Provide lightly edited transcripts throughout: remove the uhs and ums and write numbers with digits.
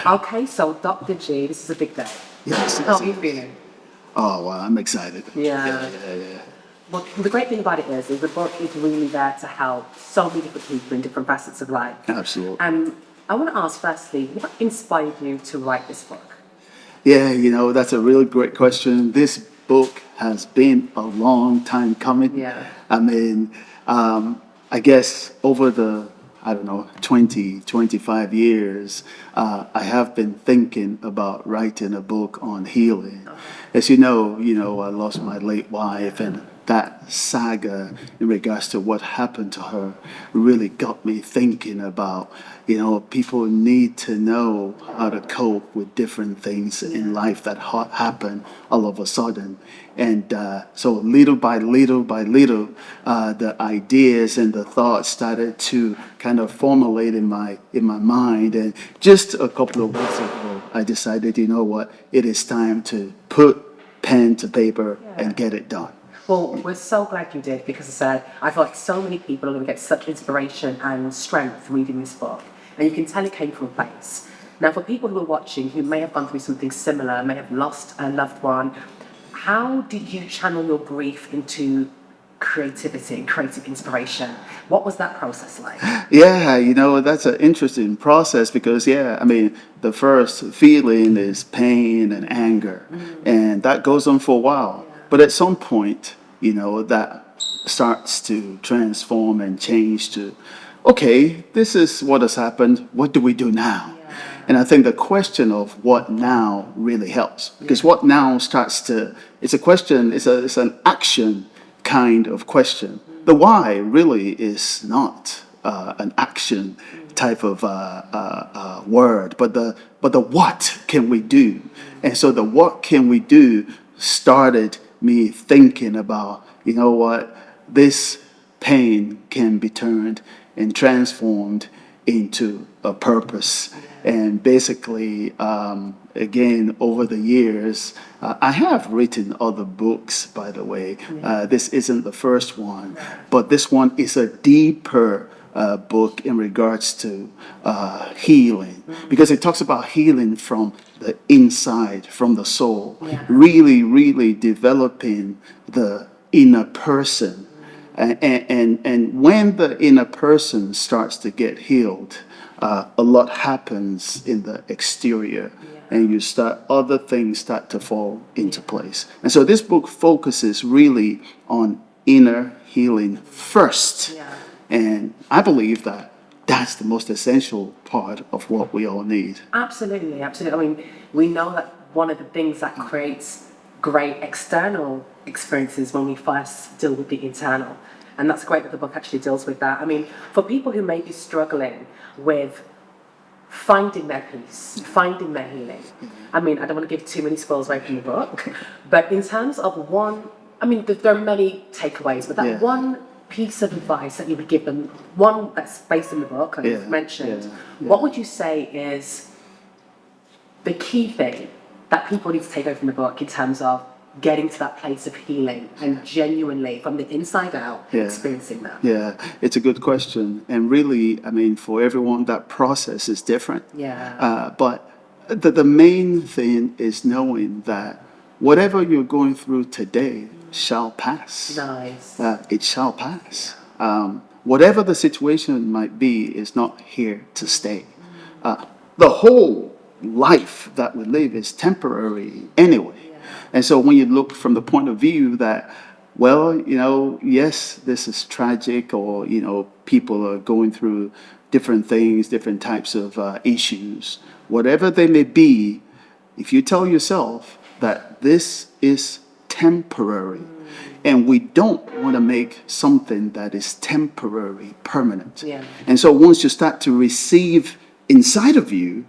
Okay, so Dr. G, this is a big day. Yes, How yes, are you it is. feeling? Oh, well, I'm excited. Yeah. Yeah. Well, the great thing about it is the book is really there to help so many different people in different facets of life. Absolutely. I want to ask firstly, what inspired you to write this book? Yeah, that's a really great question. This book has been a long time coming. Yeah. I mean, I guess over the, I don't know, 20, 25 years, I have been thinking about writing a book on healing. As I lost my late wife, and that saga in regards to what happened to her really got me thinking about, people need to know how to cope with different things in life that happen all of a sudden. And so little by little by little, the ideas and the thoughts started to kind of formulate in my mind. And just a couple of weeks ago, I decided, you know what, it is time to put pen to paper and get it done. Well, we're so glad you did because I feel like so many people are going to get such inspiration and strength reading this book. And you can tell it came from a place. Now, for people who are watching who may have gone through something similar, may have lost a loved one, how did you channel your grief into creativity and creative inspiration? What was that process like? Yeah, that's an interesting process because, yeah, I mean, the first feeling is pain and anger, and that goes on for a while. But at some point, that starts to transform and change to, okay, this is what has happened. What do we do now? And I think the question of what now really helps because what now it's a question, it's an action kind of question. The why really is not an action type of word, but the what can we do? And so the what can we do started me thinking about, you know what, this pain can be turned and transformed into a purpose. And basically, again, over the years, I have written other books, by the way. This isn't the first one, but this one is a deeper book in regards to healing, because it talks about healing from the inside, from the soul, really, really developing the inner person. And when the inner person starts to get healed, a lot happens in the exterior, and other things start to fall into place. And so this book focuses really on inner healing first. And I believe that that's the most essential part of what we all need. Absolutely, absolutely. I mean, we know that one of the things that creates great external experiences when we first deal with the internal. And that's great that the book actually deals with that. I mean, for people who may be struggling with finding their peace, finding their healing. I mean, I don't want to give too many spoils away from the book, but in terms of there are many takeaways, but that one piece of advice that you would give them, one that's based in the book, like you've mentioned, what would you say is the key thing that people need to take away from the book in terms of getting to that place of healing and genuinely from the inside out experiencing that? Yeah, it's a good question. And really, I mean, for everyone, that process is different. But the main thing is knowing that whatever you're going through today shall pass. Nice. It shall pass. Whatever the situation might be is not here to stay. The whole life that we live is temporary anyway. And so when you look from the point of view that, well, yes, this is tragic, or, people are going through different things, different types of issues, whatever they may be, if you tell yourself that this is temporary, and we don't want to make something that is temporary permanent. And so once you start to receive inside of you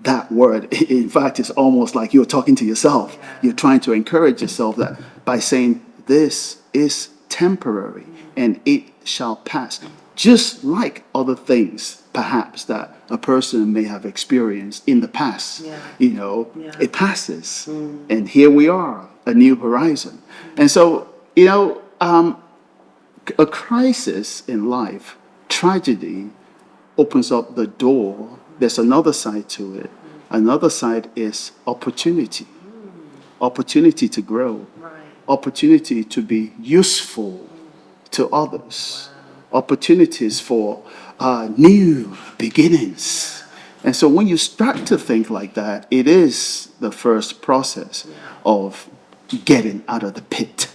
that word, in fact, it's almost like you're talking to yourself. You're trying to encourage yourself that by saying, this is temporary and it shall pass. Just like other things, perhaps, that a person may have experienced in the past. It passes. And here we are, a new horizon. And so, a crisis in life, tragedy, opens up the door. There's another side to it, Another side is opportunity. Opportunity to grow. Right. Opportunity to be useful to others. Opportunities for new beginnings. And so when you start to think like that, it is the first process of getting out of the pit.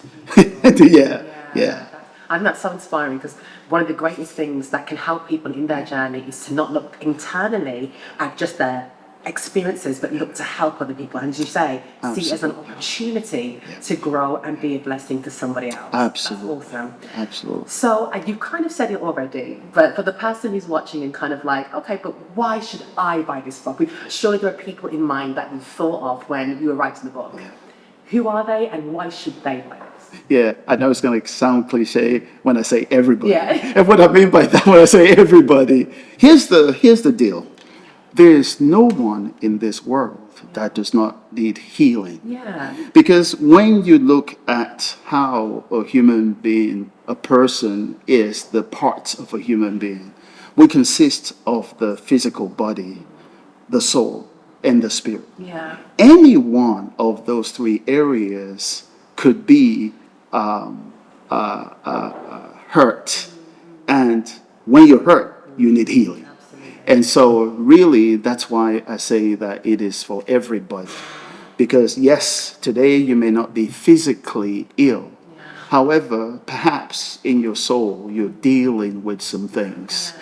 Yeah. And that's so inspiring because one of the greatest things that can help people in their journey is to not look internally at just their experiences, but look to help other people. And as you say, see it as an opportunity to grow and be a blessing to somebody else. Absolutely. That's awesome. Absolutely. So you kind of said it already, but for the person who's watching and kind of like, okay, but why should I buy this book? Surely there are people in mind that you thought of when you were writing the book. Who are they and why should they buy this? Yeah, I know it's going to sound cliche when I say everybody. Yeah. And what I mean by that when I say everybody, here's the deal. There is no one in this world that does not need healing. Yeah. Because when you look at how a human being, a person is, the parts of a human being, we consist of the physical body, the soul, and the spirit. Yeah. Any one of those three areas could be hurt. And when you're hurt, you need healing. And so really, that's why I say that it is for everybody. Because yes, today you may not be physically ill. However, perhaps in your soul, you're dealing with some things.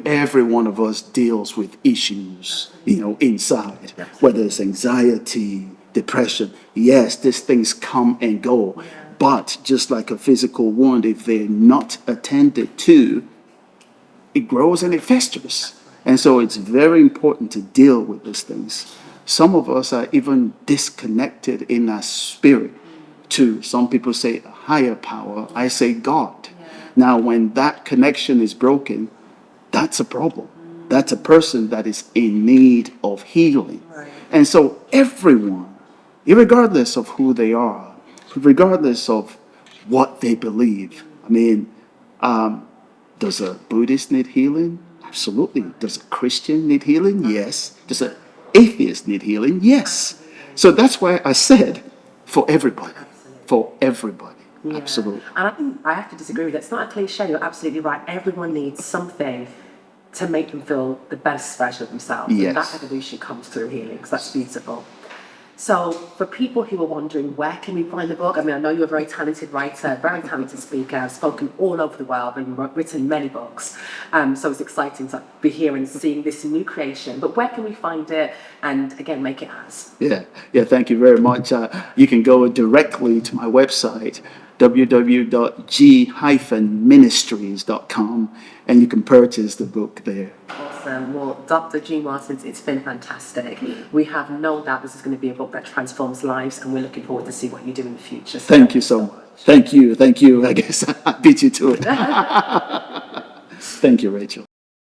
Every one of us deals with issues, inside, whether it's anxiety, depression. Yes, these things come and go. But just like a physical wound, if they're not attended to, it grows and it festers. And so it's very important to deal with these things. Some of us are even disconnected in our spirit to, some people say, a higher power. I say God. Now, when that connection is broken, that's a problem. That's a person that is in need of healing. And so everyone, regardless of who they are, regardless of what they believe, does a Buddhist need healing? Absolutely. Does a Christian need healing? Yes. Does an atheist need healing? Yes. So that's why I said for everybody. For everybody. Yeah. Absolutely. And I think I have to disagree with that. It's not a cliche. You're absolutely right. Everyone needs something to make them feel the best version of themselves. Yes. And that evolution comes through healing. So that's beautiful. So for people who are wondering, where can we find the book? I know you're a very talented writer, very talented speaker, spoken all over the world and written many books. So it's exciting to be here and seeing this new creation. But where can we find it and, again, make it ours? Yeah, thank you very much. You can go directly to my website, www.g-ministries.com, and you can purchase the book there. Awesome. Well, Dr. G. Martins, it's been fantastic. We have no doubt this is going to be a book that transforms lives, and we're looking forward to see what you do in the future. So thank you so much. Thank you. I guess I beat you to it. Thank you, Rachel.